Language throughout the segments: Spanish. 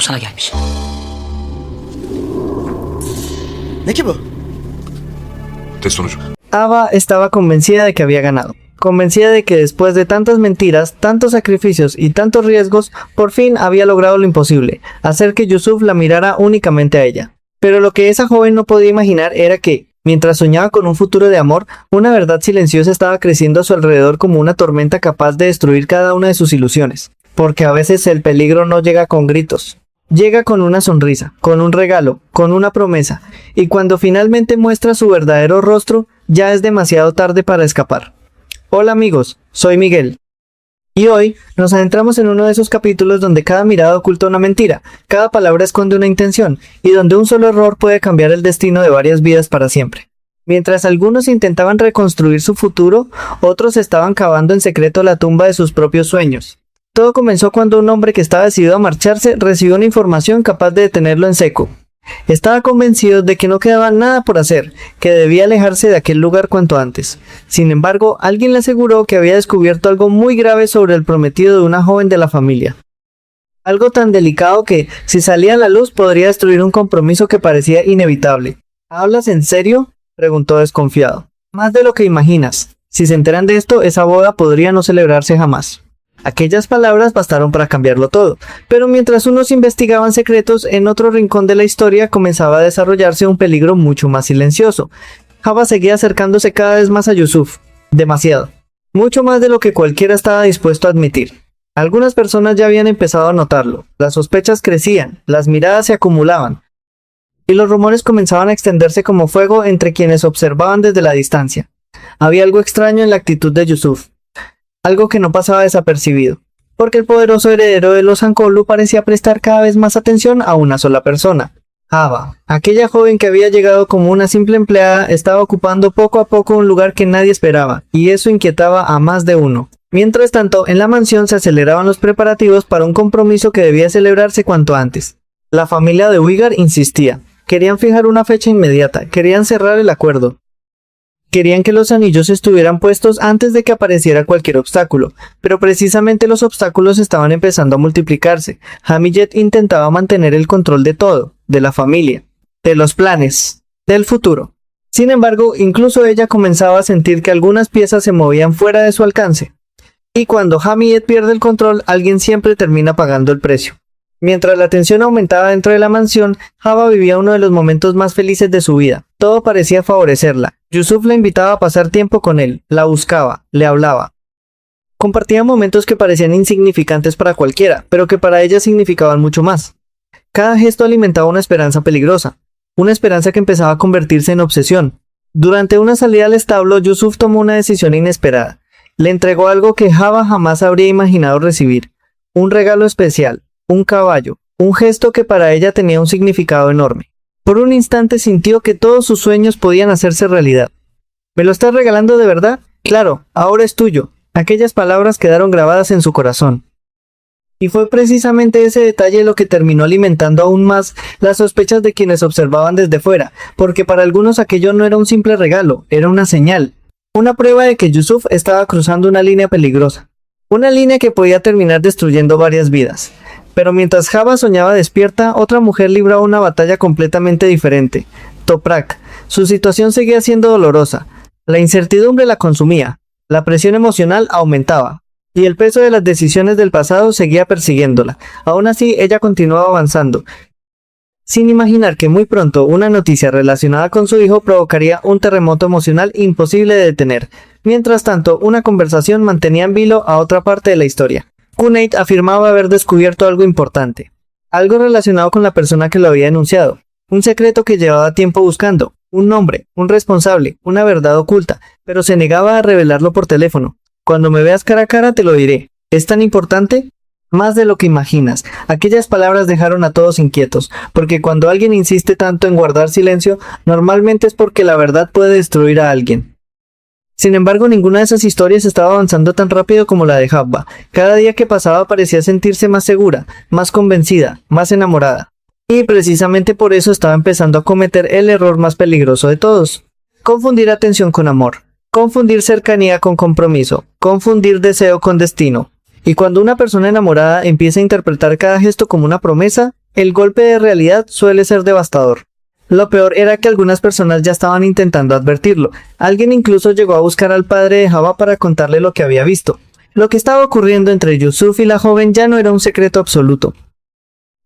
Bu sana gelmiş. Ne ki bu? Test sonucu. Ava estaba convencida de que había ganado. Convencida de que después de tantas mentiras, tantos sacrificios y tantos riesgos, por fin había logrado lo imposible, hacer que Yusuf la mirara únicamente a ella. Pero lo que esa joven no podía imaginar era que, mientras soñaba con un futuro de amor, una verdad silenciosa estaba creciendo a su alrededor como una tormenta capaz de destruir cada una de sus ilusiones. Porque a veces el peligro no llega con gritos. Llega con una sonrisa, con un regalo, con una promesa, y cuando finalmente muestra su verdadero rostro, ya es demasiado tarde para escapar. Hola amigos, soy Miguel. Y hoy nos adentramos en uno de esos capítulos donde cada mirada oculta una mentira, cada palabra esconde una intención, y donde un solo error puede cambiar el destino de varias vidas para siempre. Mientras algunos intentaban reconstruir su futuro, otros estaban cavando en secreto la tumba de sus propios sueños. Todo comenzó cuando un hombre que estaba decidido a marcharse recibió una información capaz de detenerlo en seco. Estaba convencido de que no quedaba nada por hacer, que debía alejarse de aquel lugar cuanto antes. Sin embargo, alguien le aseguró que había descubierto algo muy grave sobre el prometido de una joven de la familia. Algo tan delicado que, si salía a la luz, podría destruir un compromiso que parecía inevitable. ¿Hablas en serio?, preguntó desconfiado. Más de lo que imaginas. Si se enteran de esto, esa boda podría no celebrarse jamás. Aquellas palabras bastaron para cambiarlo todo, pero mientras unos investigaban secretos, en otro rincón de la historia comenzaba a desarrollarse un peligro mucho más silencioso. Java seguía acercándose cada vez más a Yusuf. Demasiado. Mucho más de lo que cualquiera estaba dispuesto a admitir. Algunas personas ya habían empezado a notarlo. Las sospechas crecían, las miradas se acumulaban, y los rumores comenzaban a extenderse como fuego entre quienes observaban desde la distancia. Había algo extraño en la actitud de Yusuf. Algo que no pasaba desapercibido, porque el poderoso heredero de los Ankolu parecía prestar cada vez más atención a una sola persona. Java, aquella joven que había llegado como una simple empleada, estaba ocupando poco a poco un lugar que nadie esperaba, y eso inquietaba a más de uno. Mientras tanto, en la mansión se aceleraban los preparativos para un compromiso que debía celebrarse cuanto antes. La familia de Uygar insistía. Querían fijar una fecha inmediata, querían cerrar el acuerdo. Querían que los anillos estuvieran puestos antes de que apareciera cualquier obstáculo, pero precisamente los obstáculos estaban empezando a multiplicarse. Hamiyet intentaba mantener el control de todo, de la familia, de los planes, del futuro. Sin embargo, incluso ella comenzaba a sentir que algunas piezas se movían fuera de su alcance. Y cuando Hamiyet pierde el control, alguien siempre termina pagando el precio. Mientras la tensión aumentaba dentro de la mansión, Java vivía uno de los momentos más felices de su vida. Todo parecía favorecerla. Yusuf la invitaba a pasar tiempo con él, la buscaba, le hablaba. Compartían momentos que parecían insignificantes para cualquiera, pero que para ella significaban mucho más. Cada gesto alimentaba una esperanza peligrosa, una esperanza que empezaba a convertirse en obsesión. Durante una salida al establo, Yusuf tomó una decisión inesperada. Le entregó algo que Java jamás habría imaginado recibir. Un regalo especial. Un caballo, un gesto que para ella tenía un significado enorme. Por un instante sintió que todos sus sueños podían hacerse realidad. ¿Me lo estás regalando de verdad? Claro, ahora es tuyo. Aquellas palabras quedaron grabadas en su corazón. Y fue precisamente ese detalle lo que terminó alimentando aún más las sospechas de quienes observaban desde fuera, porque para algunos aquello no era un simple regalo, era una señal. Una prueba de que Yusuf estaba cruzando una línea peligrosa. Una línea que podía terminar destruyendo varias vidas. Pero mientras Java soñaba despierta, otra mujer libraba una batalla completamente diferente. Toprak. Su situación seguía siendo dolorosa. La incertidumbre la consumía. La presión emocional aumentaba. Y el peso de las decisiones del pasado seguía persiguiéndola. Aún así, ella continuaba avanzando, sin imaginar que muy pronto una noticia relacionada con su hijo provocaría un terremoto emocional imposible de detener. Mientras tanto, una conversación mantenía en vilo a otra parte de la historia. Cuneit afirmaba haber descubierto algo importante, algo relacionado con la persona que lo había denunciado, un secreto que llevaba tiempo buscando, un nombre, un responsable, una verdad oculta, pero se negaba a revelarlo por teléfono. Cuando me veas cara a cara te lo diré. ¿Es tan importante? Más de lo que imaginas. Aquellas palabras dejaron a todos inquietos, porque cuando alguien insiste tanto en guardar silencio, normalmente es porque la verdad puede destruir a alguien. Sin embargo, ninguna de esas historias estaba avanzando tan rápido como la de Java. Cada día que pasaba parecía sentirse más segura, más convencida, más enamorada. Y precisamente por eso estaba empezando a cometer el error más peligroso de todos. Confundir atención con amor. Confundir cercanía con compromiso. Confundir deseo con destino. Y cuando una persona enamorada empieza a interpretar cada gesto como una promesa, El golpe de realidad suele ser devastador. Lo peor era que algunas personas ya estaban intentando advertirlo. Alguien incluso llegó a buscar al padre de Java para contarle lo que había visto. Lo que estaba ocurriendo entre Yusuf y la joven ya no era un secreto absoluto.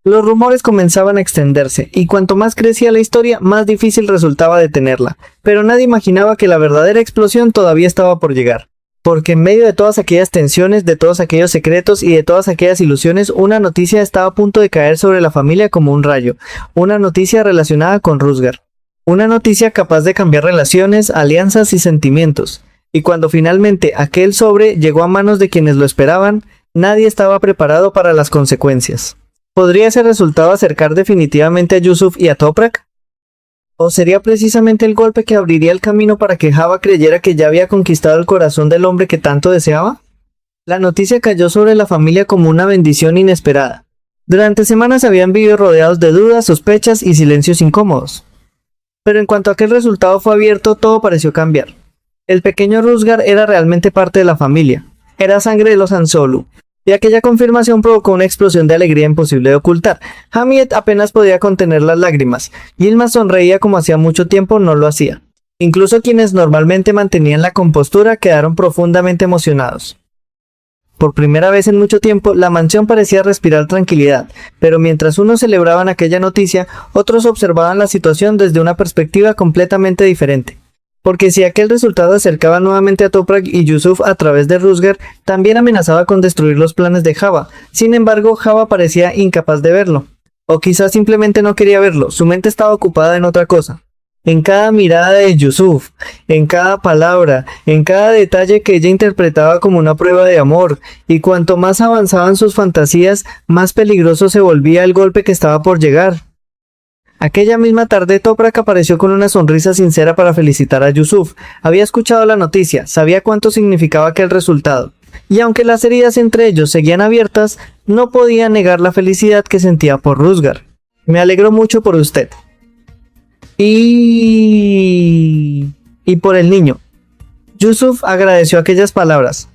Los rumores comenzaban a extenderse, y cuanto más crecía la historia, más difícil resultaba detenerla. Pero nadie imaginaba que la verdadera explosión todavía estaba por llegar. Porque en medio de todas aquellas tensiones, de todos aquellos secretos y de todas aquellas ilusiones, una noticia estaba a punto de caer sobre la familia como un rayo. Una noticia relacionada con Rusgar. Una noticia capaz de cambiar relaciones, alianzas y sentimientos. Y cuando finalmente aquel sobre llegó a manos de quienes lo esperaban, nadie estaba preparado para las consecuencias. ¿Podría ese resultado acercar definitivamente a Yusuf y a Toprak? ¿O sería precisamente el golpe que abriría el camino para que Java creyera que ya había conquistado el corazón del hombre que tanto deseaba? La noticia cayó sobre la familia como una bendición inesperada. Durante semanas habían vivido rodeados de dudas, sospechas y silencios incómodos. Pero en cuanto aquel resultado fue abierto, todo pareció cambiar. El pequeño Rusgar era realmente parte de la familia. Era sangre de los Ansolu. Y aquella confirmación provocó una explosión de alegría imposible de ocultar. Hamiet apenas podía contener las lágrimas. Yilmaz sonreía como hacía mucho tiempo no lo hacía. Incluso quienes normalmente mantenían la compostura quedaron profundamente emocionados. Por primera vez en mucho tiempo, la mansión parecía respirar tranquilidad, pero mientras unos celebraban aquella noticia, otros observaban la situación desde una perspectiva completamente diferente. Porque si aquel resultado acercaba nuevamente a Toprak y Yusuf a través de Rusgar, también amenazaba con destruir los planes de Java. Sin embargo, Java parecía incapaz de verlo. O quizás simplemente no quería verlo, su mente estaba ocupada en otra cosa. En cada mirada de Yusuf, en cada palabra, en cada detalle que ella interpretaba como una prueba de amor, y cuanto más avanzaban sus fantasías, más peligroso se volvía el golpe que estaba por llegar. Aquella misma tarde, Toprak apareció con una sonrisa sincera para felicitar a Yusuf. Había escuchado la noticia, sabía cuánto significaba aquel resultado. Y aunque las heridas entre ellos seguían abiertas, no podía negar la felicidad que sentía por Rusgar. Me alegro mucho por usted. Y por el niño. Yusuf agradeció aquellas palabras.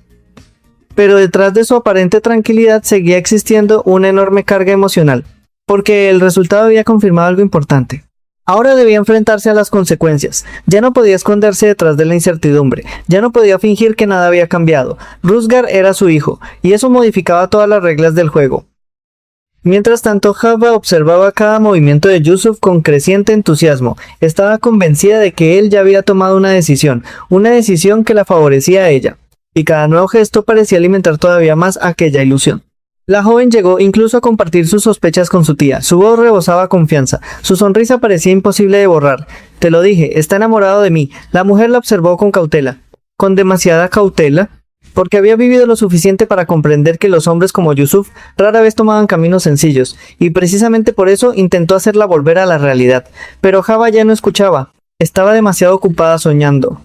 Pero detrás de su aparente tranquilidad seguía existiendo una enorme carga emocional. Porque el resultado había confirmado algo importante. Ahora debía enfrentarse a las consecuencias. Ya no podía esconderse detrás de la incertidumbre. Ya no podía fingir que nada había cambiado. Rusgar era su hijo, y eso modificaba todas las reglas del juego. Mientras tanto, Java observaba cada movimiento de Yusuf con creciente entusiasmo. Estaba convencida de que él ya había tomado una decisión que la favorecía a ella. Y cada nuevo gesto parecía alimentar todavía más aquella ilusión. La joven llegó incluso a compartir sus sospechas con su tía. Su voz rebosaba confianza. Su sonrisa parecía imposible de borrar. Te lo dije, está enamorado de mí. La mujer la observó con cautela. ¿Con demasiada cautela? Porque había vivido lo suficiente para comprender que los hombres como Yusuf rara vez tomaban caminos sencillos, y precisamente por eso intentó hacerla volver a la realidad. Pero Java ya no escuchaba. Estaba demasiado ocupada soñando.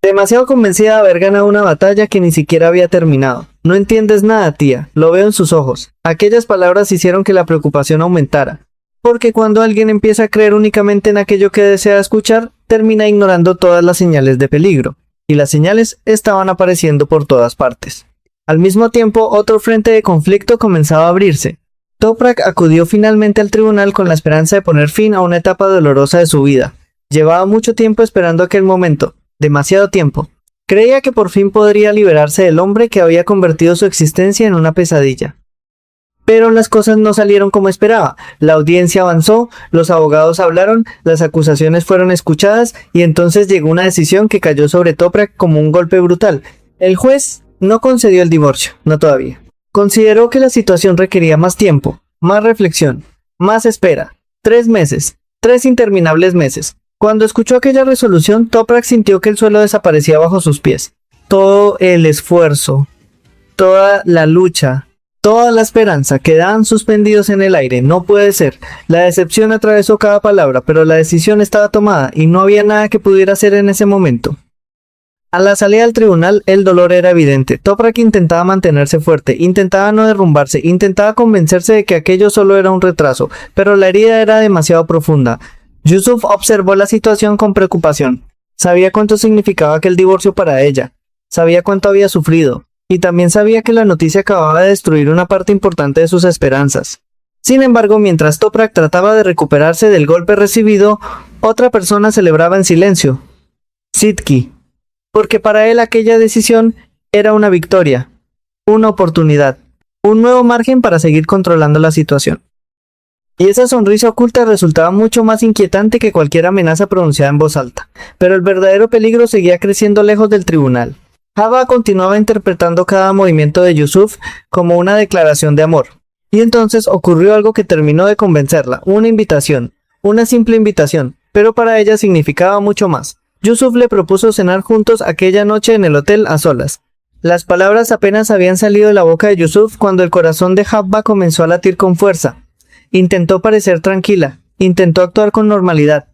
Demasiado convencida de haber ganado una batalla que ni siquiera había terminado. No entiendes nada, tía. Lo veo en sus ojos. Aquellas palabras hicieron que la preocupación aumentara. Porque cuando alguien empieza a creer únicamente en aquello que desea escuchar, termina ignorando todas las señales de peligro. Y las señales estaban apareciendo por todas partes. Al mismo tiempo, otro frente de conflicto comenzaba a abrirse. Toprak acudió finalmente al tribunal con la esperanza de poner fin a una etapa dolorosa de su vida. Llevaba mucho tiempo esperando aquel momento. Demasiado tiempo. Creía que por fin podría liberarse del hombre que había convertido su existencia en una pesadilla. Pero las cosas no salieron como esperaba. La audiencia avanzó, los abogados hablaron, las acusaciones fueron escuchadas y entonces llegó una decisión que cayó sobre Toprak como un golpe brutal. El juez no concedió el divorcio, no todavía. Consideró que la situación requería más tiempo, más reflexión, más espera. 3 meses, 3 interminables meses. Cuando escuchó aquella resolución, Toprak sintió que el suelo desaparecía bajo sus pies. Todo el esfuerzo, toda la lucha, toda la esperanza quedaban suspendidos en el aire. No puede ser. La decepción atravesó cada palabra, pero la decisión estaba tomada y no había nada que pudiera hacer en ese momento. A la salida del tribunal, el dolor era evidente. Toprak intentaba mantenerse fuerte, intentaba no derrumbarse, intentaba convencerse de que aquello solo era un retraso, pero la herida era demasiado profunda. Yusuf observó la situación con preocupación. Sabía cuánto significaba aquel divorcio para ella. Sabía cuánto había sufrido. Y también sabía que la noticia acababa de destruir una parte importante de sus esperanzas. Sin embargo, mientras Toprak trataba de recuperarse del golpe recibido, otra persona celebraba en silencio, Sidki, porque para él aquella decisión era una victoria, una oportunidad, un nuevo margen para seguir controlando la situación. Y esa sonrisa oculta resultaba mucho más inquietante que cualquier amenaza pronunciada en voz alta, pero el verdadero peligro seguía creciendo lejos del tribunal. Haba continuaba interpretando cada movimiento de Yusuf como una declaración de amor. Y entonces ocurrió algo que terminó de convencerla, una invitación, una simple invitación, pero para ella significaba mucho más. Yusuf le propuso cenar juntos aquella noche en el hotel a solas. Las palabras apenas habían salido de la boca de Yusuf cuando el corazón de Habba comenzó a latir con fuerza. Intentó parecer tranquila, intentó actuar con normalidad,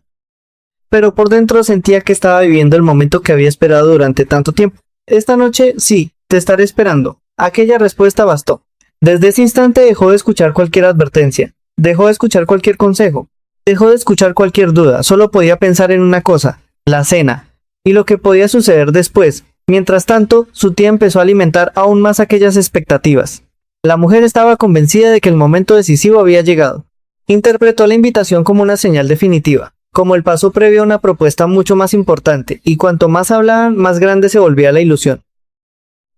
pero por dentro sentía que estaba viviendo el momento que había esperado durante tanto tiempo. Esta noche, sí, te estaré esperando. Aquella respuesta bastó. Desde ese instante dejó de escuchar cualquier advertencia, dejó de escuchar cualquier consejo, dejó de escuchar cualquier duda, solo podía pensar en una cosa, la cena, y lo que podía suceder después. Mientras tanto, su tía empezó a alimentar aún más aquellas expectativas. La mujer estaba convencida de que el momento decisivo había llegado. Interpretó la invitación como una señal definitiva, como el paso previo a una propuesta mucho más importante, y cuanto más hablaban, más grande se volvía la ilusión.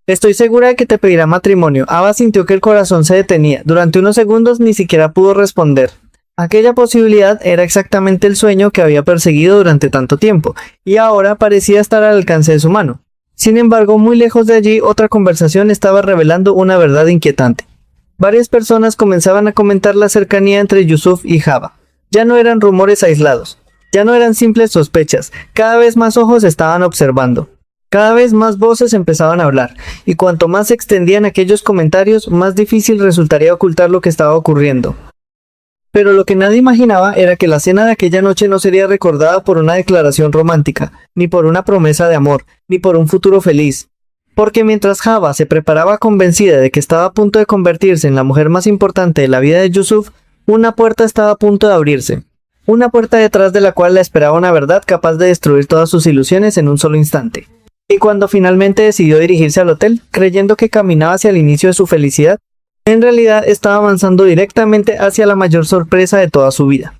Estoy segura de que te pedirá matrimonio. Ava sintió que el corazón se detenía. Durante unos segundos ni siquiera pudo responder. Aquella posibilidad era exactamente el sueño que había perseguido durante tanto tiempo, y ahora parecía estar al alcance de su mano. Sin embargo, muy lejos de allí, otra conversación estaba revelando una verdad inquietante. Varias personas comenzaban a comentar la cercanía entre Yusuf y Haba. Ya no eran rumores aislados, ya no eran simples sospechas, cada vez más ojos estaban observando. Cada vez más voces empezaban a hablar, y cuanto más se extendían aquellos comentarios, más difícil resultaría ocultar lo que estaba ocurriendo. Pero lo que nadie imaginaba era que la cena de aquella noche no sería recordada por una declaración romántica, ni por una promesa de amor, ni por un futuro feliz. Porque mientras Haba se preparaba convencida de que estaba a punto de convertirse en la mujer más importante de la vida de Yusuf, una puerta estaba a punto de abrirse. Una puerta detrás de la cual la esperaba una verdad capaz de destruir todas sus ilusiones en un solo instante. Y cuando finalmente decidió dirigirse al hotel, creyendo que caminaba hacia el inicio de su felicidad, en realidad estaba avanzando directamente hacia la mayor sorpresa de toda su vida.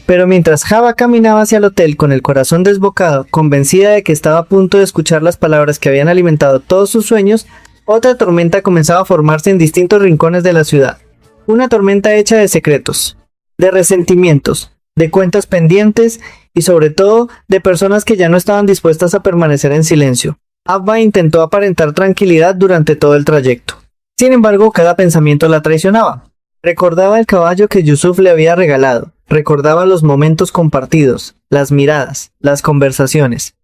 Pero mientras Haba caminaba hacia el hotel con el corazón desbocado, convencida de que estaba a punto de escuchar las palabras que habían alimentado todos sus sueños, otra tormenta comenzaba a formarse en distintos rincones de la ciudad. Una tormenta hecha de secretos, de resentimientos, de cuentas pendientes y sobre todo de personas que ya no estaban dispuestas a permanecer en silencio. Abba intentó aparentar tranquilidad durante todo el trayecto. Sin embargo, cada pensamiento la traicionaba. Recordaba el caballo que Yusuf le había regalado, recordaba los momentos compartidos, las miradas, las conversaciones.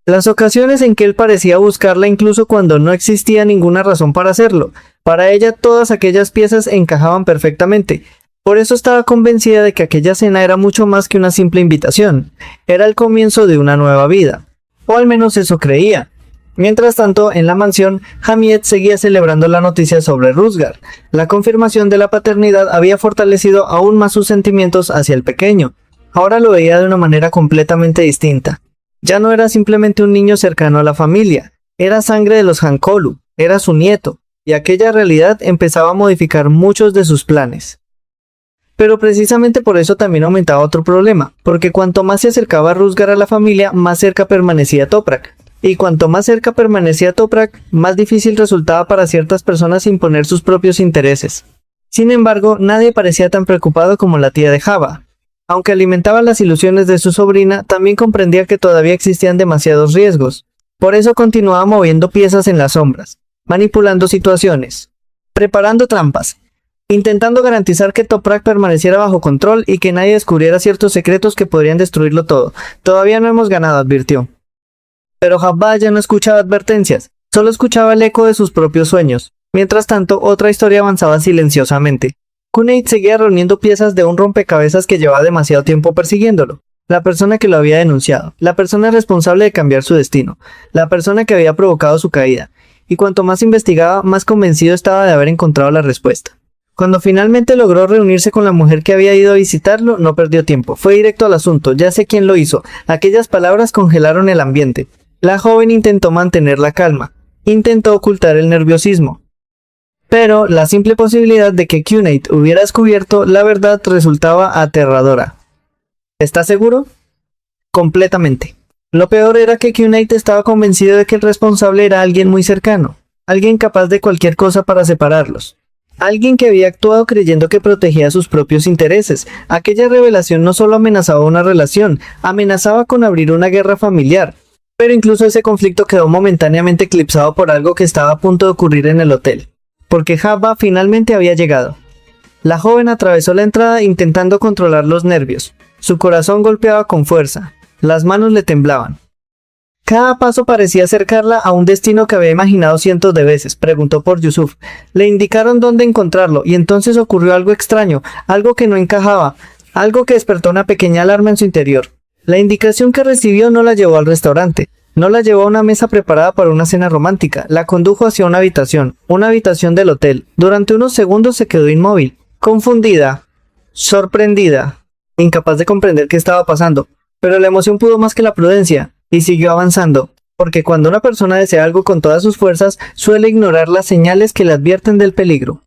Las ocasiones en que él parecía buscarla incluso cuando no existía ninguna razón para hacerlo. Para ella todas aquellas piezas encajaban perfectamente. Por eso estaba convencida de que aquella cena era mucho más que una simple invitación. Era el comienzo de una nueva vida. O al menos eso creía. Mientras tanto, en la mansión, Hamid seguía celebrando la noticia sobre Rusgar. La confirmación de la paternidad había fortalecido aún más sus sentimientos hacia el pequeño. Ahora lo veía de una manera completamente distinta. Ya no era simplemente un niño cercano a la familia, era sangre de los Hankolu, era su nieto, y aquella realidad empezaba a modificar muchos de sus planes. Pero precisamente por eso también aumentaba otro problema, porque cuanto más se acercaba Rusgar a la familia, más cerca permanecía Toprak. Y cuanto más cerca permanecía Toprak, más difícil resultaba para ciertas personas imponer sus propios intereses. Sin embargo, nadie parecía tan preocupado como la tía de Haba. Aunque alimentaba las ilusiones de su sobrina, también comprendía que todavía existían demasiados riesgos. Por eso continuaba moviendo piezas en las sombras, manipulando situaciones, preparando trampas, intentando garantizar que Toprak permaneciera bajo control y que nadie descubriera ciertos secretos que podrían destruirlo todo. Todavía no hemos ganado, advirtió. Pero Habba ya no escuchaba advertencias, solo escuchaba el eco de sus propios sueños. Mientras tanto, otra historia avanzaba silenciosamente. Cuneit seguía reuniendo piezas de un rompecabezas que llevaba demasiado tiempo persiguiéndolo. La persona que lo había denunciado, la persona responsable de cambiar su destino, la persona que había provocado su caída. Y cuanto más investigaba, más convencido estaba de haber encontrado la respuesta. Cuando finalmente logró reunirse con la mujer que había ido a visitarlo, no perdió tiempo. Fue directo al asunto, ya sé quién lo hizo. Aquellas palabras congelaron el ambiente. La joven intentó mantener la calma. Intentó ocultar el nerviosismo. Pero la simple posibilidad de que Cunate hubiera descubierto la verdad resultaba aterradora. ¿Estás seguro? Completamente. Lo peor era que Cunate estaba convencido de que el responsable era alguien muy cercano, alguien capaz de cualquier cosa para separarlos. Alguien que había actuado creyendo que protegía sus propios intereses. Aquella revelación no solo amenazaba una relación, amenazaba con abrir una guerra familiar. Pero incluso ese conflicto quedó momentáneamente eclipsado por algo que estaba a punto de ocurrir en el hotel. Porque Java finalmente había llegado. La joven atravesó la entrada intentando controlar los nervios. Su corazón golpeaba con fuerza. Las manos le temblaban. Cada paso parecía acercarla a un destino que había imaginado cientos de veces. Preguntó por Yusuf. Le indicaron dónde encontrarlo y entonces ocurrió algo extraño, algo que no encajaba, algo que despertó una pequeña alarma en su interior. La indicación que recibió no la llevó al restaurante, no la llevó a una mesa preparada para una cena romántica, la condujo hacia una habitación del hotel. Durante unos segundos se quedó inmóvil, confundida, sorprendida, incapaz de comprender qué estaba pasando, pero la emoción pudo más que la prudencia. Y siguió avanzando, porque cuando una persona desea algo con todas sus fuerzas, suele ignorar las señales que le advierten del peligro.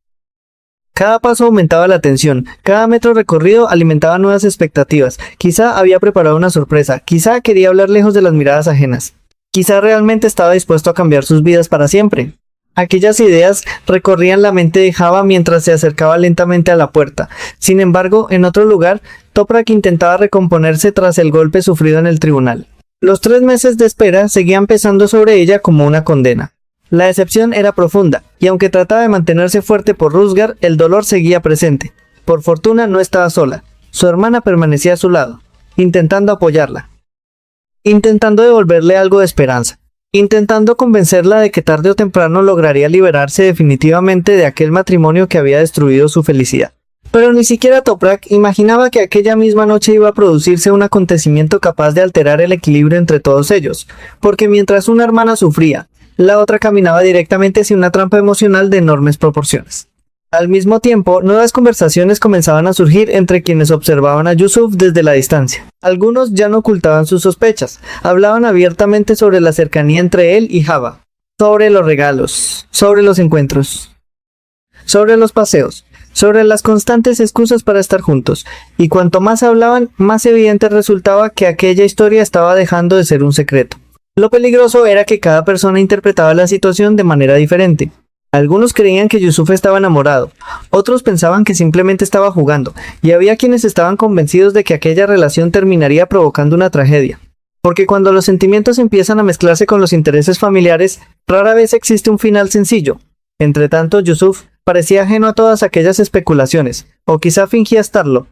Cada paso aumentaba la tensión, cada metro recorrido alimentaba nuevas expectativas. Quizá había preparado una sorpresa, quizá quería hablar lejos de las miradas ajenas. Quizá realmente estaba dispuesto a cambiar sus vidas para siempre. Aquellas ideas recorrían la mente de Java mientras se acercaba lentamente a la puerta. Sin embargo, en otro lugar, Toprak intentaba recomponerse tras el golpe sufrido en el tribunal. Los 3 meses de espera seguían pesando sobre ella como una condena. La decepción era profunda, y aunque trataba de mantenerse fuerte por Rusgar, el dolor seguía presente. Por fortuna no estaba sola. Su hermana permanecía a su lado, intentando apoyarla, intentando devolverle algo de esperanza, intentando convencerla de que tarde o temprano lograría liberarse definitivamente de aquel matrimonio que había destruido su felicidad. Pero ni siquiera Toprak imaginaba que aquella misma noche iba a producirse un acontecimiento capaz de alterar el equilibrio entre todos ellos, porque mientras una hermana sufría, la otra caminaba directamente hacia una trampa emocional de enormes proporciones. Al mismo tiempo, nuevas conversaciones comenzaban a surgir entre quienes observaban a Yusuf desde la distancia. Algunos ya no ocultaban sus sospechas, hablaban abiertamente sobre la cercanía entre él y Java, sobre los regalos, sobre los encuentros, sobre los paseos, sobre las constantes excusas para estar juntos, y cuanto más hablaban, más evidente resultaba que aquella historia estaba dejando de ser un secreto. Lo peligroso era que cada persona interpretaba la situación de manera diferente. Algunos creían que Yusuf estaba enamorado, otros pensaban que simplemente estaba jugando, y había quienes estaban convencidos de que aquella relación terminaría provocando una tragedia. Porque cuando los sentimientos empiezan a mezclarse con los intereses familiares, rara vez existe un final sencillo. Entretanto, Yusuf parecía ajeno a todas aquellas especulaciones, o quizá fingía estarlo,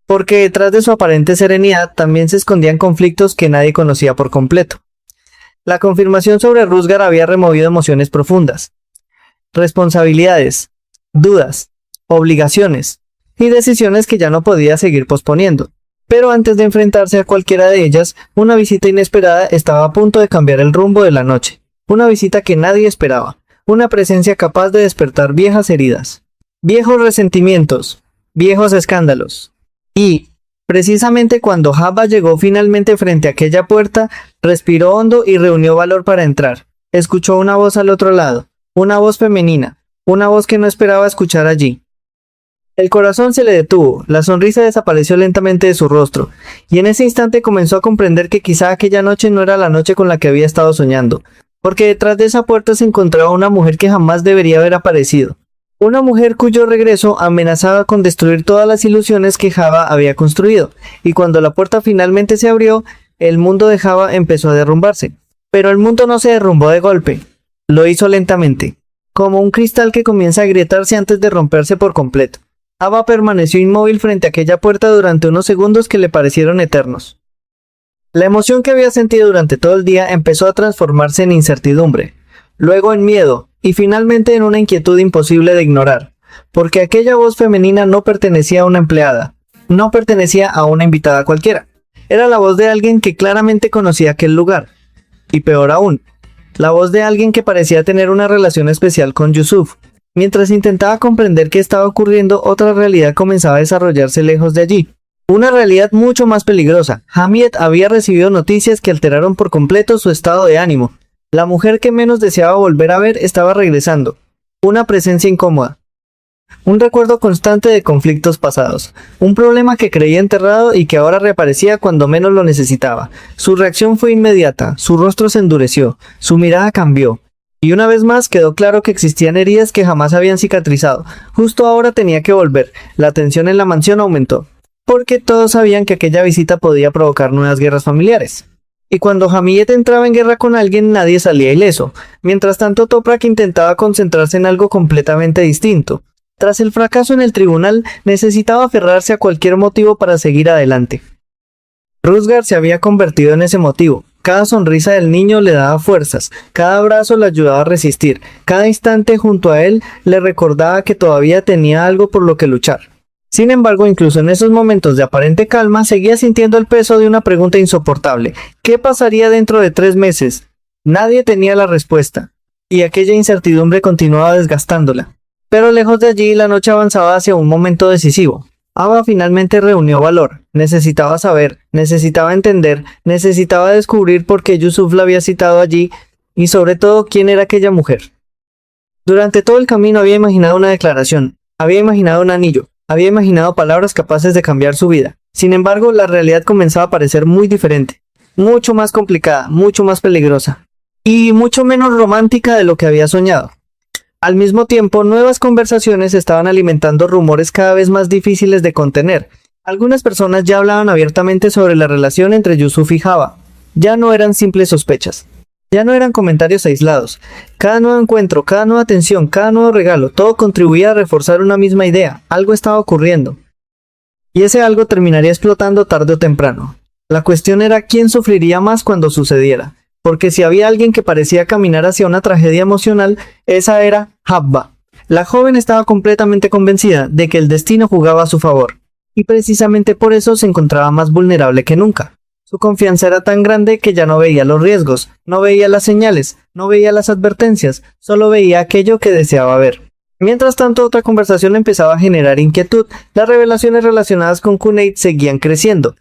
porque detrás de su aparente serenidad también se escondían conflictos que nadie conocía por completo. La confirmación sobre Rusgar había removido emociones profundas, responsabilidades, dudas, obligaciones y decisiones que ya no podía seguir posponiendo. Pero antes de enfrentarse a cualquiera de ellas, una visita inesperada estaba a punto de cambiar el rumbo de la noche, una visita que nadie esperaba. Una presencia capaz de despertar viejas heridas, viejos resentimientos, viejos escándalos. Y, precisamente cuando Java llegó finalmente frente a aquella puerta, respiró hondo y reunió valor para entrar. Escuchó una voz al otro lado, una voz femenina, una voz que no esperaba escuchar allí. El corazón se le detuvo, la sonrisa desapareció lentamente de su rostro, y en ese instante comenzó a comprender que quizá aquella noche no era la noche con la que había estado soñando. Porque detrás de esa puerta se encontraba una mujer que jamás debería haber aparecido. Una mujer cuyo regreso amenazaba con destruir todas las ilusiones que Java había construido. Y cuando la puerta finalmente se abrió, el mundo de Java empezó a derrumbarse. Pero el mundo no se derrumbó de golpe. Lo hizo lentamente, como un cristal que comienza a agrietarse antes de romperse por completo. Java permaneció inmóvil frente a aquella puerta durante unos segundos que le parecieron eternos. La emoción que había sentido durante todo el día empezó a transformarse en incertidumbre, luego en miedo, y finalmente en una inquietud imposible de ignorar, porque aquella voz femenina no pertenecía a una empleada, no pertenecía a una invitada cualquiera. Era la voz de alguien que claramente conocía aquel lugar, y peor aún, la voz de alguien que parecía tener una relación especial con Yusuf. Mientras intentaba comprender qué estaba ocurriendo, otra realidad comenzaba a desarrollarse lejos de allí. Una realidad mucho más peligrosa. Hamiet había recibido noticias que alteraron por completo su estado de ánimo. La mujer que menos deseaba volver a ver estaba regresando. una presencia incómoda, un recuerdo constante de conflictos pasados, un problema que creía enterrado y que ahora reaparecía cuando menos lo necesitaba. Su reacción fue inmediata, su rostro se endureció, su mirada cambió. Y una vez más quedó claro que existían heridas que jamás habían cicatrizado. Justo ahora tenía que volver. La tensión en la mansión aumentó, porque todos sabían que aquella visita podía provocar nuevas guerras familiares. Y cuando Hamiyet entraba en guerra con alguien, nadie salía ileso. Mientras tanto, Toprak intentaba concentrarse en algo completamente distinto. Tras el fracaso en el tribunal, necesitaba aferrarse a cualquier motivo para seguir adelante. Ruzgar se había convertido en ese motivo. Cada sonrisa del niño le daba fuerzas, cada abrazo le ayudaba a resistir, cada instante junto a él le recordaba que todavía tenía algo por lo que luchar. Sin embargo, incluso en esos momentos de aparente calma, seguía sintiendo el peso de una pregunta insoportable. ¿Qué pasaría dentro de 3 meses? Nadie tenía la respuesta, y aquella incertidumbre continuaba desgastándola. Pero lejos de allí, la noche avanzaba hacia un momento decisivo. Ava finalmente reunió valor. Necesitaba saber, necesitaba entender, necesitaba descubrir por qué Yusuf la había citado allí y sobre todo quién era aquella mujer. Durante todo el camino había imaginado una declaración, había imaginado un anillo, había imaginado palabras capaces de cambiar su vida. Sin embargo, la realidad comenzaba a parecer muy diferente, mucho más complicada, mucho más peligrosa y mucho menos romántica de lo que había soñado. Al mismo tiempo, nuevas conversaciones estaban alimentando rumores cada vez más difíciles de contener. Algunas personas ya hablaban abiertamente sobre la relación entre Yusuf y Java. Ya no eran simples sospechas. Ya no eran comentarios aislados. Cada nuevo encuentro, cada nueva atención, cada nuevo regalo, todo contribuía a reforzar una misma idea. Algo estaba ocurriendo. Y ese algo terminaría explotando tarde o temprano. La cuestión era quién sufriría más cuando sucediera. Porque si había alguien que parecía caminar hacia una tragedia emocional, esa era Habba. La joven estaba completamente convencida de que el destino jugaba a su favor, y precisamente por eso se encontraba más vulnerable que nunca. Su confianza era tan grande que ya no veía los riesgos, no veía las señales, no veía las advertencias, solo veía aquello que deseaba ver. Mientras tanto, otra conversación empezaba a generar inquietud. Las revelaciones relacionadas con Cuneit seguían creciendo.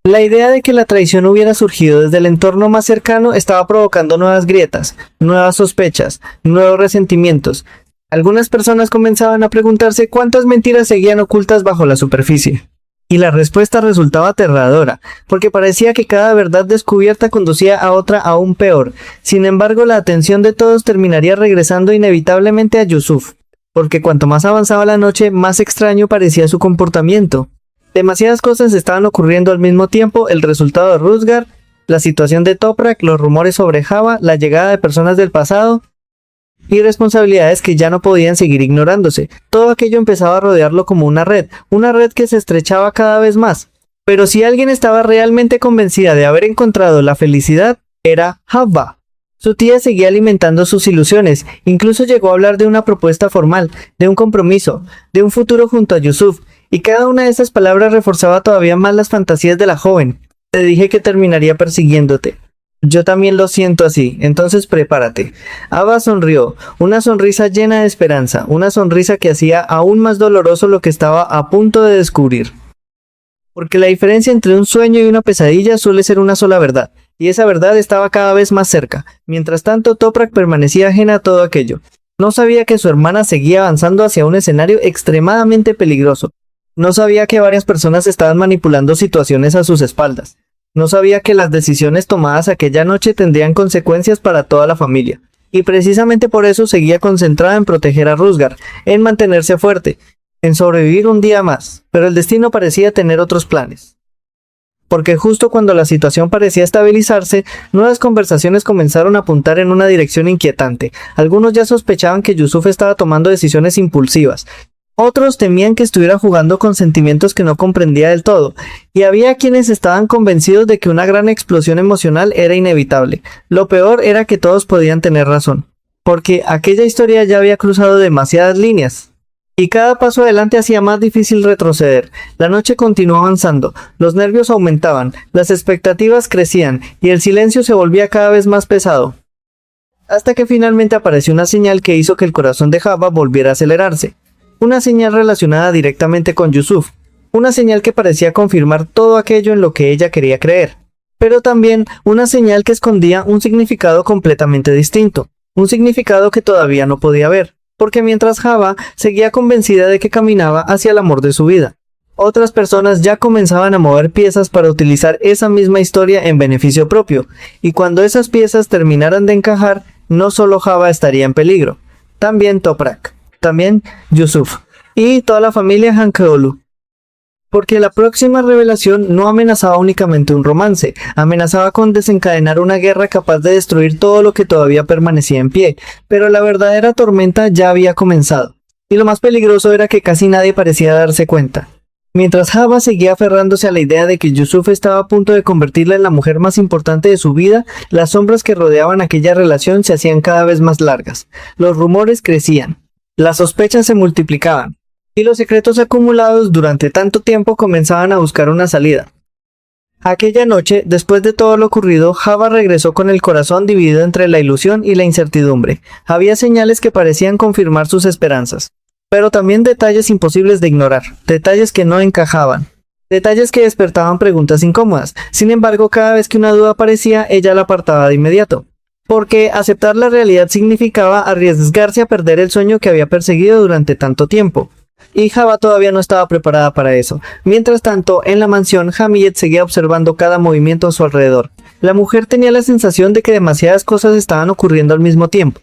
La idea de que la traición hubiera surgido desde el entorno más cercano estaba provocando nuevas grietas, nuevas sospechas, nuevos resentimientos. Algunas personas comenzaban a preguntarse cuántas mentiras seguían ocultas bajo la superficie. Y la respuesta resultaba aterradora, porque parecía que cada verdad descubierta conducía a otra aún peor. Sin embargo, la atención de todos terminaría regresando inevitablemente a Yusuf, porque cuanto más avanzaba la noche, más extraño parecía su comportamiento. Demasiadas cosas estaban ocurriendo al mismo tiempo: el resultado de Ruzgar, la situación de Toprak, los rumores sobre Java, la llegada de personas del pasado y responsabilidades que ya no podían seguir ignorándose. Todo aquello empezaba a rodearlo como una red que se estrechaba cada vez más. Pero si alguien estaba realmente convencida de haber encontrado la felicidad, era Java. Su tía seguía alimentando sus ilusiones, incluso llegó a hablar de una propuesta formal, de un compromiso, de un futuro junto a Yusuf. Y cada una de esas palabras reforzaba todavía más las fantasías de la joven. Te dije que terminaría persiguiéndote. Yo también lo siento así, entonces prepárate. Ava sonrió, una sonrisa llena de esperanza, una sonrisa que hacía aún más doloroso lo que estaba a punto de descubrir. Porque la diferencia entre un sueño y una pesadilla suele ser una sola verdad, y esa verdad estaba cada vez más cerca. Mientras tanto, Toprak permanecía ajena a todo aquello. No sabía que su hermana seguía avanzando hacia un escenario extremadamente peligroso. No sabía que varias personas estaban manipulando situaciones a sus espaldas. No sabía que las decisiones tomadas aquella noche tendrían consecuencias para toda la familia. Y precisamente por eso seguía concentrada en proteger a Ruzgar, en mantenerse fuerte, en sobrevivir un día más. Pero el destino parecía tener otros planes. Porque justo cuando la situación parecía estabilizarse, nuevas conversaciones comenzaron a apuntar en una dirección inquietante. Algunos ya sospechaban que Yusuf estaba tomando decisiones impulsivas. Otros temían que estuviera jugando con sentimientos que no comprendía del todo, y había quienes estaban convencidos de que una gran explosión emocional era inevitable. Lo peor era que todos podían tener razón, porque aquella historia ya había cruzado demasiadas líneas, y cada paso adelante hacía más difícil retroceder. La noche continuó avanzando, los nervios aumentaban, las expectativas crecían, y el silencio se volvía cada vez más pesado. Hasta que finalmente apareció una señal que hizo que el corazón de Java volviera a acelerarse. Una señal relacionada directamente con Yusuf, una señal que parecía confirmar todo aquello en lo que ella quería creer, pero también una señal que escondía un significado completamente distinto, un significado que todavía no podía ver. porque mientras Java seguía convencida de que caminaba hacia el amor de su vida, otras personas ya comenzaban a mover piezas para utilizar esa misma historia en beneficio propio, y cuando esas piezas terminaran de encajar, no solo Java estaría en peligro, también Toprak, también Yusuf, y toda la familia Hankeolu. Porque la próxima revelación no amenazaba únicamente un romance, amenazaba con desencadenar una guerra capaz de destruir todo lo que todavía permanecía en pie, pero la verdadera tormenta ya había comenzado, y lo más peligroso era que casi nadie parecía darse cuenta. Mientras Java seguía aferrándose a la idea de que Yusuf estaba a punto de convertirla en la mujer más importante de su vida, las sombras que rodeaban aquella relación se hacían cada vez más largas, los rumores crecían, las sospechas se multiplicaban, y los secretos acumulados durante tanto tiempo comenzaban a buscar una salida. Aquella noche, después de todo lo ocurrido, Java regresó con el corazón dividido entre la ilusión y la incertidumbre. Había señales que parecían confirmar sus esperanzas, pero también detalles imposibles de ignorar, detalles que no encajaban, detalles que despertaban preguntas incómodas. Sin embargo, cada vez que una duda aparecía, ella la apartaba de inmediato, porque aceptar la realidad significaba arriesgarse a perder el sueño que había perseguido durante tanto tiempo. Y Java todavía no estaba preparada para eso. Mientras tanto, en la mansión, Hamiyet seguía observando cada movimiento a su alrededor. La mujer tenía la sensación de que demasiadas cosas estaban ocurriendo al mismo tiempo.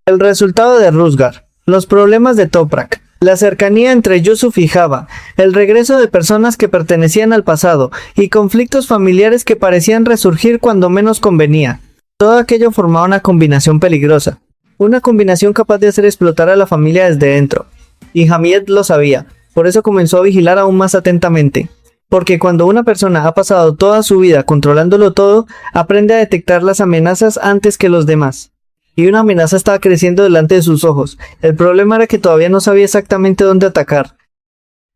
El resultado de Rusgar, los problemas de Toprak, la cercanía entre Yusuf y Java, el regreso de personas que pertenecían al pasado y conflictos familiares que parecían resurgir cuando menos convenía. Todo aquello formaba una combinación peligrosa, una combinación capaz de hacer explotar a la familia desde dentro. Y Hamiyet lo sabía, por eso comenzó a vigilar aún más atentamente. Porque cuando una persona ha pasado toda su vida controlándolo todo, aprende a detectar las amenazas antes que los demás. Y una amenaza estaba creciendo delante de sus ojos. El problema era que todavía no sabía exactamente dónde atacar.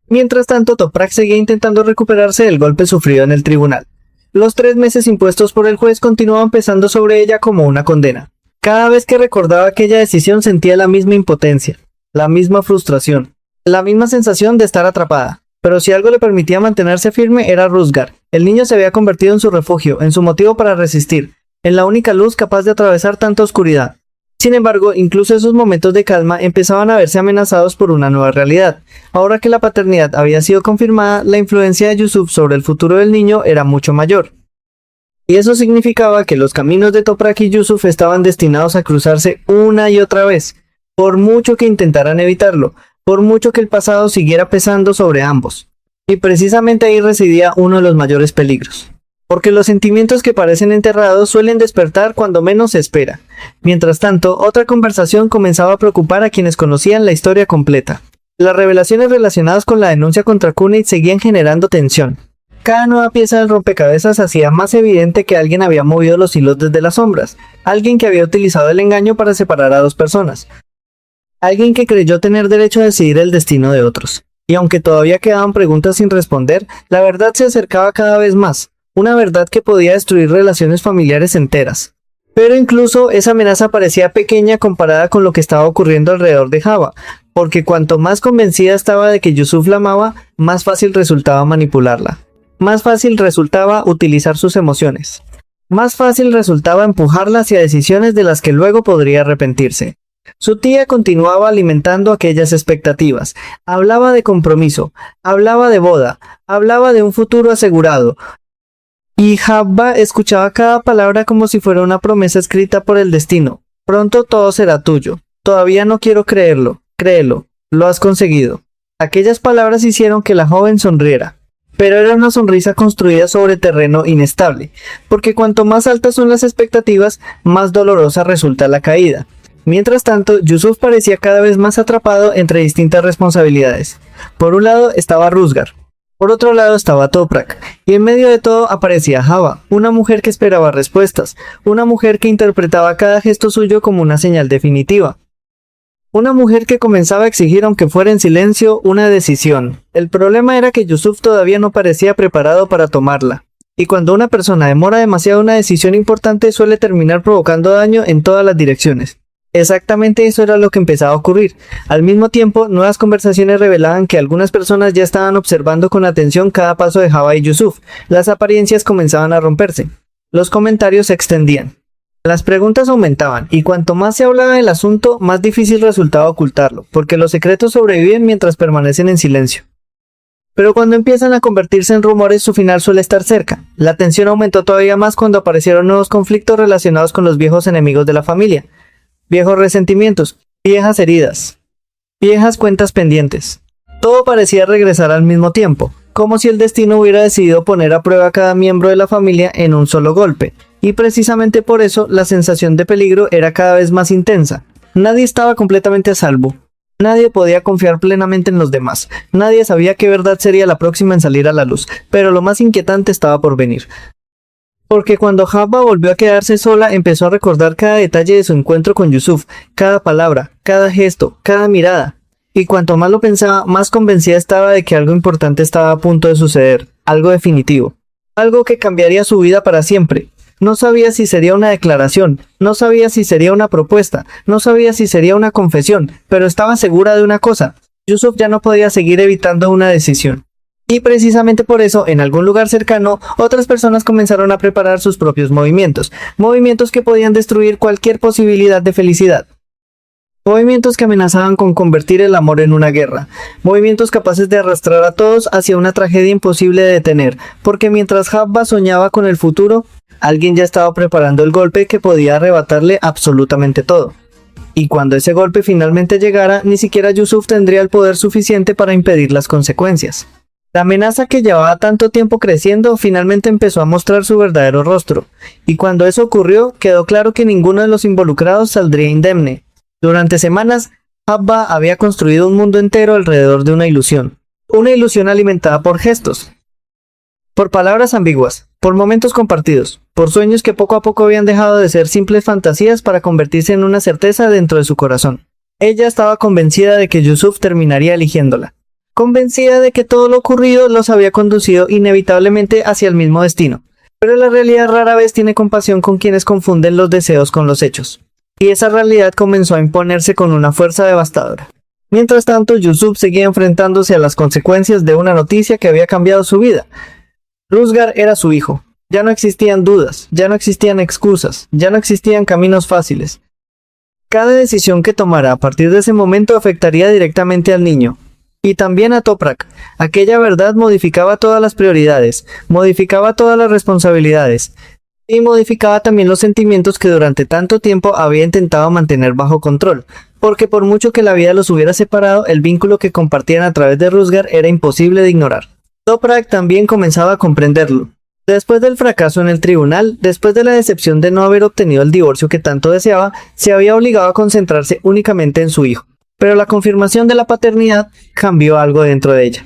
Mientras tanto, Toprak seguía intentando recuperarse del golpe sufrido en el tribunal. Los 3 meses impuestos por el juez continuaban pesando sobre ella como una condena. Cada vez que recordaba aquella decisión sentía la misma impotencia, la misma frustración, la misma sensación de estar atrapada. Pero si algo le permitía mantenerse firme era Rusgar. El niño se había convertido en su refugio, en su motivo para resistir, en la única luz capaz de atravesar tanta oscuridad. Sin embargo, incluso esos momentos de calma empezaban a verse amenazados por una nueva realidad. Ahora que la paternidad había sido confirmada, la influencia de Yusuf sobre el futuro del niño era mucho mayor. Y eso significaba que los caminos de Toprak y Yusuf estaban destinados a cruzarse una y otra vez, por mucho que intentaran evitarlo, por mucho que el pasado siguiera pesando sobre ambos. Y precisamente ahí residía uno de los mayores peligros. Porque los sentimientos que parecen enterrados suelen despertar cuando menos se espera. Mientras tanto, otra conversación comenzaba a preocupar a quienes conocían la historia completa. Las revelaciones relacionadas con la denuncia contra Kunait seguían generando tensión. Cada nueva pieza del rompecabezas hacía más evidente que alguien había movido los hilos desde las sombras. Alguien que había utilizado el engaño para separar a dos personas. Alguien que creyó tener derecho a decidir el destino de otros. Y aunque todavía quedaban preguntas sin responder, la verdad se acercaba cada vez más. Una verdad que podía destruir relaciones familiares enteras. Pero incluso esa amenaza parecía pequeña comparada con lo que estaba ocurriendo alrededor de Java, porque cuanto más convencida estaba de que Yusuf la amaba, más fácil resultaba manipularla. Más fácil resultaba utilizar sus emociones. Más fácil resultaba empujarla hacia decisiones de las que luego podría arrepentirse. Su tía continuaba alimentando aquellas expectativas. Hablaba de compromiso, hablaba de boda, hablaba de un futuro asegurado. Y Java escuchaba cada palabra como si fuera una promesa escrita por el destino. Pronto todo será tuyo. Todavía no quiero creerlo. Créelo. Lo has conseguido. Aquellas palabras hicieron que la joven sonriera. Pero era una sonrisa construida sobre terreno inestable. Porque cuanto más altas son las expectativas, más dolorosa resulta la caída. Mientras tanto, Yusuf parecía cada vez más atrapado entre distintas responsabilidades. Por un lado estaba Rusgar. Por otro lado estaba Toprak, y en medio de todo aparecía Java, una mujer que esperaba respuestas, una mujer que interpretaba cada gesto suyo como una señal definitiva. Una mujer que comenzaba a exigir, aunque fuera en silencio, una decisión. El problema era que Yusuf todavía no parecía preparado para tomarla, y cuando una persona demora demasiado una decisión importante suele terminar provocando daño en todas las direcciones. Exactamente eso era lo que empezaba a ocurrir. Al mismo tiempo, nuevas conversaciones revelaban que algunas personas ya estaban observando con atención cada paso de Java y Yusuf. Las apariencias comenzaban a romperse. Los comentarios se extendían. Las preguntas aumentaban, y cuanto más se hablaba del asunto, más difícil resultaba ocultarlo, porque los secretos sobreviven mientras permanecen en silencio. Pero cuando empiezan a convertirse en rumores, su final suele estar cerca. La tensión aumentó todavía más cuando aparecieron nuevos conflictos relacionados con los viejos enemigos de la familia, viejos resentimientos, viejas heridas, viejas cuentas pendientes. Todo parecía regresar al mismo tiempo, como si el destino hubiera decidido poner a prueba a cada miembro de la familia en un solo golpe, y precisamente por eso la sensación de peligro era cada vez más intensa. Nadie estaba completamente a salvo. Nadie podía confiar plenamente en los demás. Nadie sabía qué verdad sería la próxima en salir a la luz, pero lo más inquietante estaba por venir. Porque cuando Habba volvió a quedarse sola, empezó a recordar cada detalle de su encuentro con Yusuf, cada palabra, cada gesto, cada mirada. Y cuanto más lo pensaba, más convencida estaba de que algo importante estaba a punto de suceder, algo definitivo, algo que cambiaría su vida para siempre. No sabía si sería una declaración, no sabía si sería una propuesta, no sabía si sería una confesión, pero estaba segura de una cosa: Yusuf ya no podía seguir evitando una decisión. Y precisamente por eso, en algún lugar cercano, otras personas comenzaron a preparar sus propios movimientos, movimientos que podían destruir cualquier posibilidad de felicidad. Movimientos que amenazaban con convertir el amor en una guerra, movimientos capaces de arrastrar a todos hacia una tragedia imposible de detener, porque mientras Habba soñaba con el futuro, alguien ya estaba preparando el golpe que podía arrebatarle absolutamente todo. Y cuando ese golpe finalmente llegara, ni siquiera Yusuf tendría el poder suficiente para impedir las consecuencias. La amenaza que llevaba tanto tiempo creciendo finalmente empezó a mostrar su verdadero rostro, y cuando eso ocurrió, quedó claro que ninguno de los involucrados saldría indemne. Durante semanas, Habba había construido un mundo entero alrededor de una ilusión alimentada por gestos, por palabras ambiguas, por momentos compartidos, por sueños que poco a poco habían dejado de ser simples fantasías para convertirse en una certeza dentro de su corazón. Ella estaba convencida de que Yusuf terminaría eligiéndola, convencida de que todo lo ocurrido los había conducido inevitablemente hacia el mismo destino, pero la realidad rara vez tiene compasión con quienes confunden los deseos con los hechos. Y esa realidad comenzó a imponerse con una fuerza devastadora. Mientras tanto, Yusuf seguía enfrentándose a las consecuencias de una noticia que había cambiado su vida. Rusgar era su hijo. Ya no existían dudas, ya no existían excusas, ya no existían caminos fáciles. Cada decisión que tomara a partir de ese momento afectaría directamente al niño. Y también a Toprak. Aquella verdad modificaba todas las prioridades, modificaba todas las responsabilidades. Y modificaba también los sentimientos que durante tanto tiempo había intentado mantener bajo control, porque por mucho que la vida los hubiera separado, el vínculo que compartían a través de Rusgar era imposible de ignorar. Toprak también comenzaba a comprenderlo. Después del fracaso en el tribunal, después de la decepción de no haber obtenido el divorcio que tanto deseaba, se había obligado a concentrarse únicamente en su hijo. Pero la confirmación de la paternidad cambió algo dentro de ella.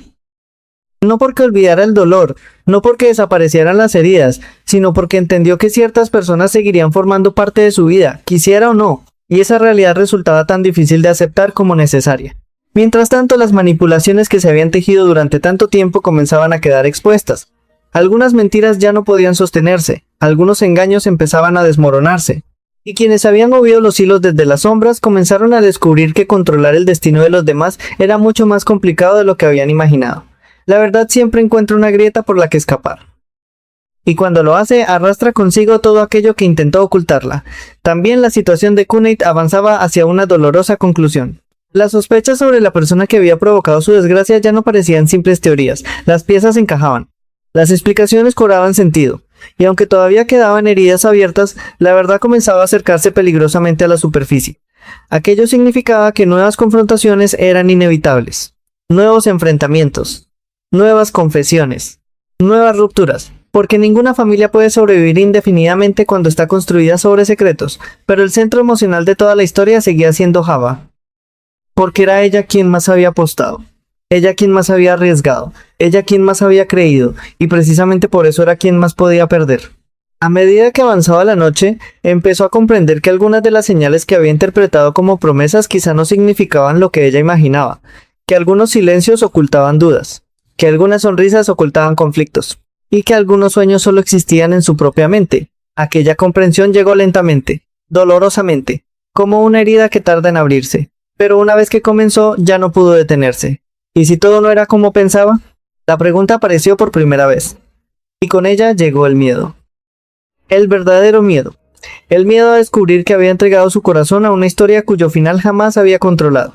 No porque olvidara el dolor, no porque desaparecieran las heridas, sino porque entendió que ciertas personas seguirían formando parte de su vida, quisiera o no, y esa realidad resultaba tan difícil de aceptar como necesaria. Mientras tanto, las manipulaciones que se habían tejido durante tanto tiempo comenzaban a quedar expuestas. Algunas mentiras ya no podían sostenerse, algunos engaños empezaban a desmoronarse, y quienes habían movido los hilos desde las sombras comenzaron a descubrir que controlar el destino de los demás era mucho más complicado de lo que habían imaginado. La verdad siempre encuentra una grieta por la que escapar. Y cuando lo hace, arrastra consigo todo aquello que intentó ocultarla. También la situación de Kunait avanzaba hacia una dolorosa conclusión. Las sospechas sobre la persona que había provocado su desgracia ya no parecían simples teorías, las piezas encajaban. Las explicaciones cobraban sentido, y aunque todavía quedaban heridas abiertas, la verdad comenzaba a acercarse peligrosamente a la superficie. Aquello significaba que nuevas confrontaciones eran inevitables, nuevos enfrentamientos, nuevas confesiones, nuevas rupturas, porque ninguna familia puede sobrevivir indefinidamente cuando está construida sobre secretos, pero el centro emocional de toda la historia seguía siendo Habba, porque era ella quien más había apostado, ella quien más había arriesgado, ella quien más había creído, y precisamente por eso era quien más podía perder. A medida que avanzaba la noche, empezó a comprender que algunas de las señales que había interpretado como promesas quizá no significaban lo que ella imaginaba, que algunos silencios ocultaban dudas, que algunas sonrisas ocultaban conflictos, y que algunos sueños solo existían en su propia mente. Aquella comprensión llegó lentamente, dolorosamente, como una herida que tarda en abrirse, pero una vez que comenzó ya no pudo detenerse. ¿Y si todo no era como pensaba? La pregunta apareció por primera vez, y con ella llegó el miedo. El verdadero miedo, el miedo a descubrir que había entregado su corazón a una historia cuyo final jamás había controlado.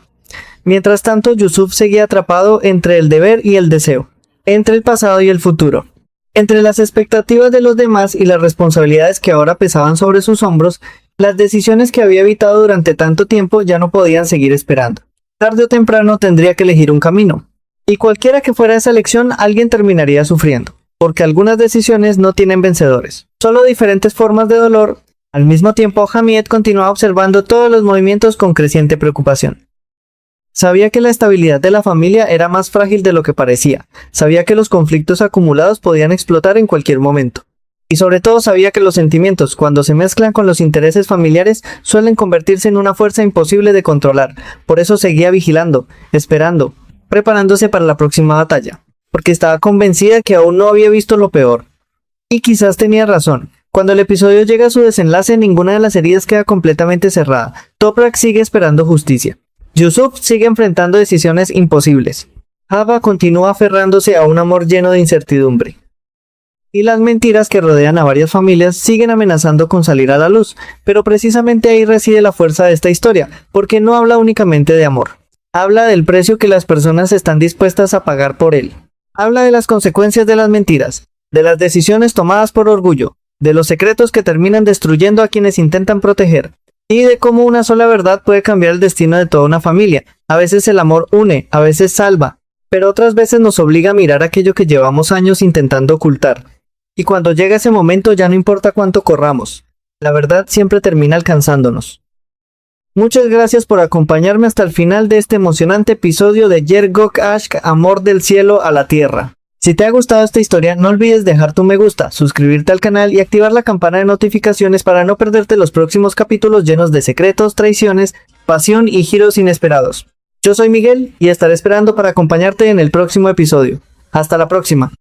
Mientras tanto, Yusuf seguía atrapado entre el deber y el deseo, entre el pasado y el futuro, entre las expectativas de los demás y las responsabilidades que ahora pesaban sobre sus hombros. Las decisiones que había evitado durante tanto tiempo ya no podían seguir esperando. Tarde o temprano tendría que elegir un camino, y cualquiera que fuera esa elección, alguien terminaría sufriendo, porque algunas decisiones no tienen vencedores, solo diferentes formas de dolor. Al mismo tiempo, Hamid continuaba observando todos los movimientos con creciente preocupación. Sabía que la estabilidad de la familia era más frágil de lo que parecía, sabía que los conflictos acumulados podían explotar en cualquier momento. Y sobre todo sabía que los sentimientos, cuando se mezclan con los intereses familiares, suelen convertirse en una fuerza imposible de controlar. Por eso seguía vigilando, esperando, preparándose para la próxima batalla, porque estaba convencida que aún no había visto lo peor. Y quizás tenía razón. Cuando el episodio llega a su desenlace, ninguna de las heridas queda completamente cerrada. Toprak sigue esperando justicia. Yusuf sigue enfrentando decisiones imposibles. Hava continúa aferrándose a un amor lleno de incertidumbre. Y las mentiras que rodean a varias familias siguen amenazando con salir a la luz, pero precisamente ahí reside la fuerza de esta historia, porque no habla únicamente de amor. Habla del precio que las personas están dispuestas a pagar por él. Habla de las consecuencias de las mentiras, de las decisiones tomadas por orgullo, de los secretos que terminan destruyendo a quienes intentan proteger, y de cómo una sola verdad puede cambiar el destino de toda una familia. A veces el amor une, a veces salva, pero otras veces nos obliga a mirar aquello que llevamos años intentando ocultar. Y cuando llega ese momento ya no importa cuánto corramos, la verdad siempre termina alcanzándonos. Muchas gracias por acompañarme hasta el final de este emocionante episodio de Yer Gok Ashk, Amor del Cielo a la Tierra. Si te ha gustado esta historia, no olvides dejar tu me gusta, suscribirte al canal y activar la campana de notificaciones para no perderte los próximos capítulos llenos de secretos, traiciones, pasión y giros inesperados. Yo soy Miguel y estaré esperando para acompañarte en el próximo episodio. Hasta la próxima.